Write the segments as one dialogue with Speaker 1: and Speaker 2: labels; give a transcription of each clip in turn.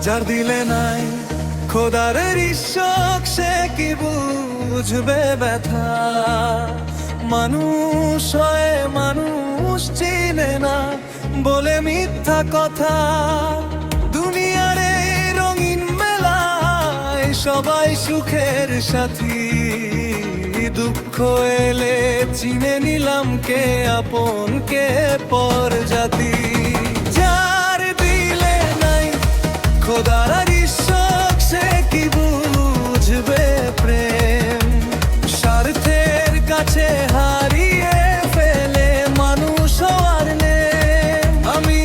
Speaker 1: যার দিলে নাই খোদার ঈশ্বর সে কি বুঝবে ব্যথা। মানুষ হয়ে মানুষ চিনে না বলে মিথ্যা কথা। দুনিয়ার এই রঙিন মেলায় সবাই সুখের সাথী, দুঃখ এলে চিনে নিলাম কে আপন কে পর জাতি। যার দিলে নাই খোদার ঈশ্বর সে কি বুঝবে প্রেম। স্বার্থের কাছে হারিয়ে ফেলে মানুষ আর নেই। আমি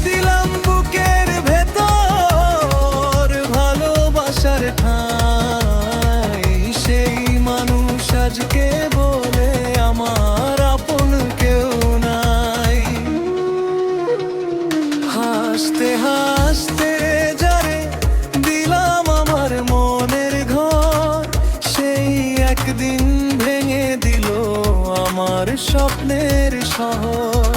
Speaker 1: দিলাম বুকের ভেতর ভালোবাসার ঠাঁই, সেই মানুষ আজকে বলে আমার আপন কেউ নাই। হাসতে হাসতে যারে দিলাম আমার মনের ঘর, সেই একদিন ভেঙে দিল আমার স্বপ্নের শহর।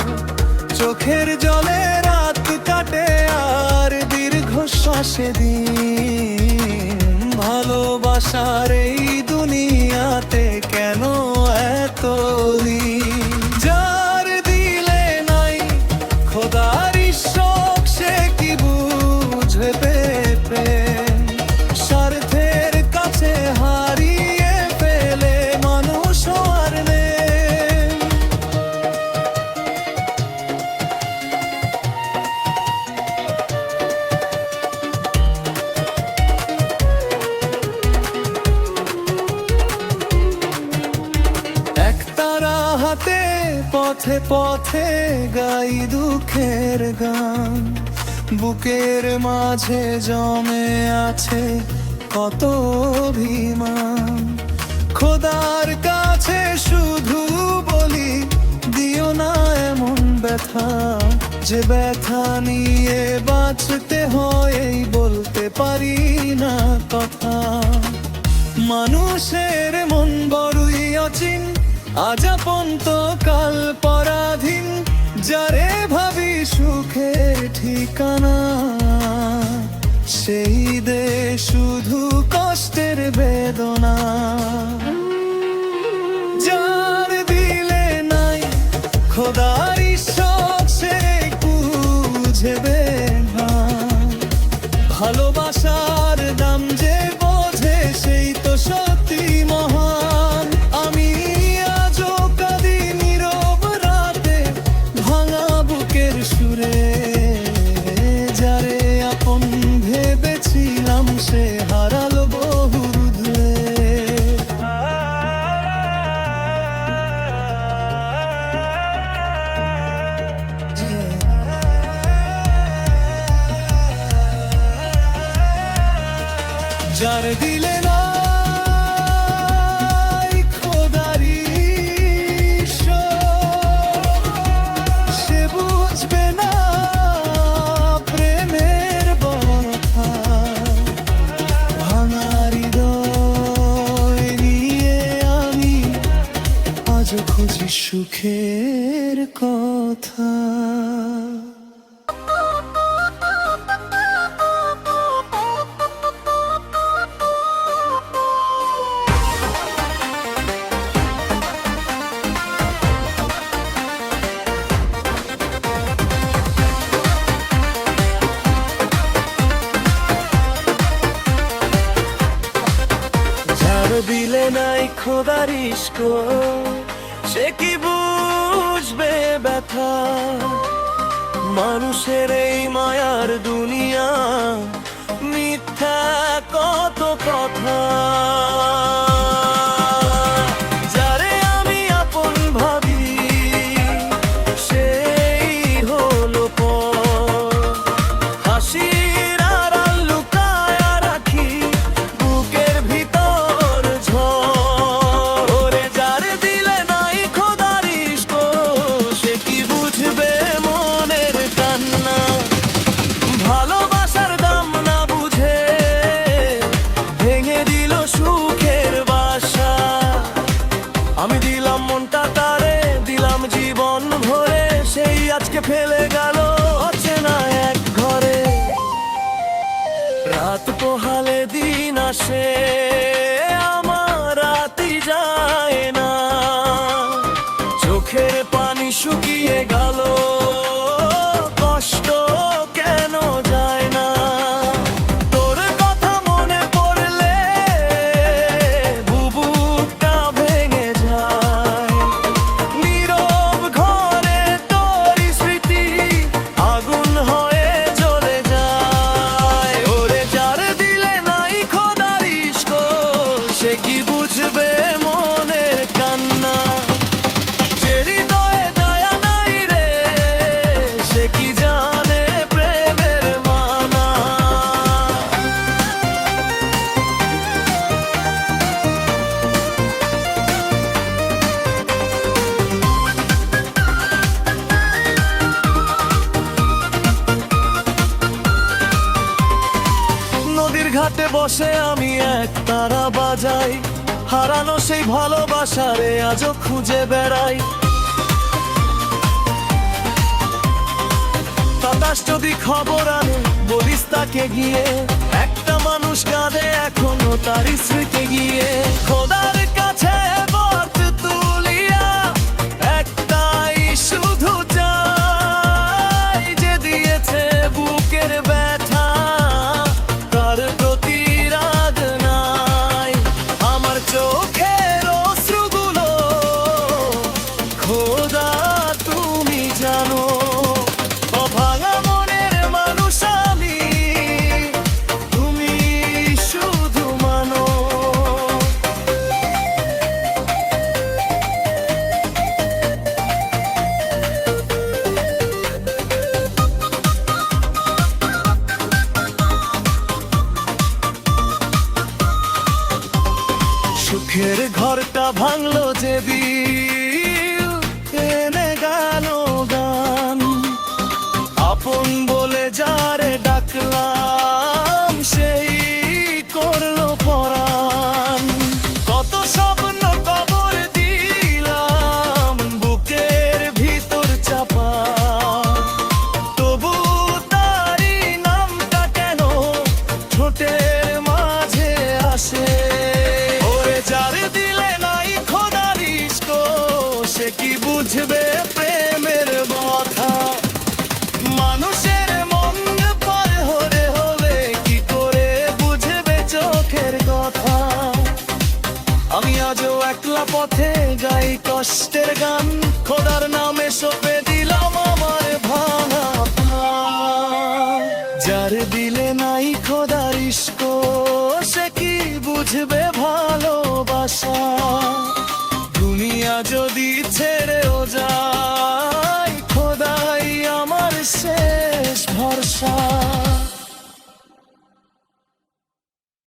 Speaker 1: চোখের জলে রাত কাটে আর দীর্ঘশ্বাসে দিন। ভালোবাসার এই দুনিয়াতে কেন এত দিন। যার দিলে নাই খোদার ঈশ্বর সে কি বুঝবে প্রেম। স্বার্থের কাছে হারিয়ে ফেলে মানুষ আর নেই। একতারা হাতে পথে পথে গাই দুঃখের গান। বুকের মাঝে জমে আছে কত অভিমান। খোদার কাছে শুধু বলি দিও না এমন ব্যথা। যে ব্যথা নিয়ে বাঁচতে হয় এই বলতে পারি না কথা। মানুষের মন বড়ই অচিন, আজ আপন তো কাল পরাধীন। যারে ভাবি সুখের ঠিকানা, সেই দে শুধু কষ্টের বেদনা। যার দিলে নাই খোদার ঈশ্বর সে বুঝবে না। ভালোবাসার দাম যে বোঝে সেই তো সত্যি মহান। আমি আজও কাঁদি নীরব রাতে ভাঙা বুকের সুরে। যারে আপন ভেবেছিলাম সে হারালো বহু দূরে। যার দিলে নাই খোদার ঈশ্বর সে বুঝবে না প্রেমের ব্যথা। ভাঙা হৃদয় নিয়ে আমি আজও খুঁজি সুখের কথা। দিলে নাই খোদার ইশক সে কি বুঝবে ব্যথা। মানুষের এই মায়ার দুনিয়া মিথ্যা কত কথা। যারে আমি আপন ভাবি সেই হলো পর। হাসির আড়াল লুকায় রাখি বুকের ভিতর ঝড়। ওরে যারে দিলে নাই খোদার ইশক সে কি বুঝবে মনের কান্না। ভালোবাসার দাম না বুঝে ভেঙে দিল সুখের বাসা। আমি দিলাম মনটা তারে, দিলাম জীবন ভরে, সেই আজকে ফেলে গেল অচেনা এক ঘরে। আসে আমার রাতি যায় না, চোখের পানি শুকিয়ে গেল, কষ্ট কেন যায় না। তোর কথা মনে পড়লে বুকটা ভেঙে যায়, নীরব ঘরে তোর স্মৃতি আগুন হয়ে জ্বলে যায়। ওরে যার দিলে নাই খোদার ইশক, সে কি বুঝবে মনের কান্না। যে হৃদয়ে দয়া নাই রে, সে কি জানে প্রেমের মানা। নদীর ঘাটে বসে আমি এক তারা বাজাই, হারানো সেই ভালোবাসারে আজও খুঁজে বেড়াই। বাতাস যদি খবর আনে বলিস তাকে গিয়ে, একটা মানুষ কাঁদে এখনো তার স্মৃতি গিয়ে। খোদার কাছে বট তুলিয়া একটাই শুধু চাই, যে দিয়েছে বুকের ব্যথা তার প্রতি রাগ নাই। আমার চোখের অশ্রুগুলো খোদা তুমি জানো, অভাঙা মনের মানুষ আমি, তুমি শুধু মানো। সুখের ঘরটা ভাঙলো যে দিল, এনে গেল গান। আপন বলে যারে ডাকলাম, সেই করলো পরাণ। কত স্বপ্ন কবর দিলাম বুকের ভিতর চাপা, তবু তারি নামটা কেন ঠোঁটের মাঝে আসে। ওরে যার দিলে নাই খোদার ইশক, সে কি বুঝবে প্রেমের কথা। মানুষের মন পার হলে হলে কি করে বুঝবে চোখের কথা। আমি আজও একলা পথে গাই কষ্টের গান, খোদার নামে সঁপে দিলাম আমার ভাঙা প্রাণ। যার দিলে নাই খোদার ইশক, সে কি বুঝবে ভালোবাসা। দুনিয়া যদি ছেড়েও যায়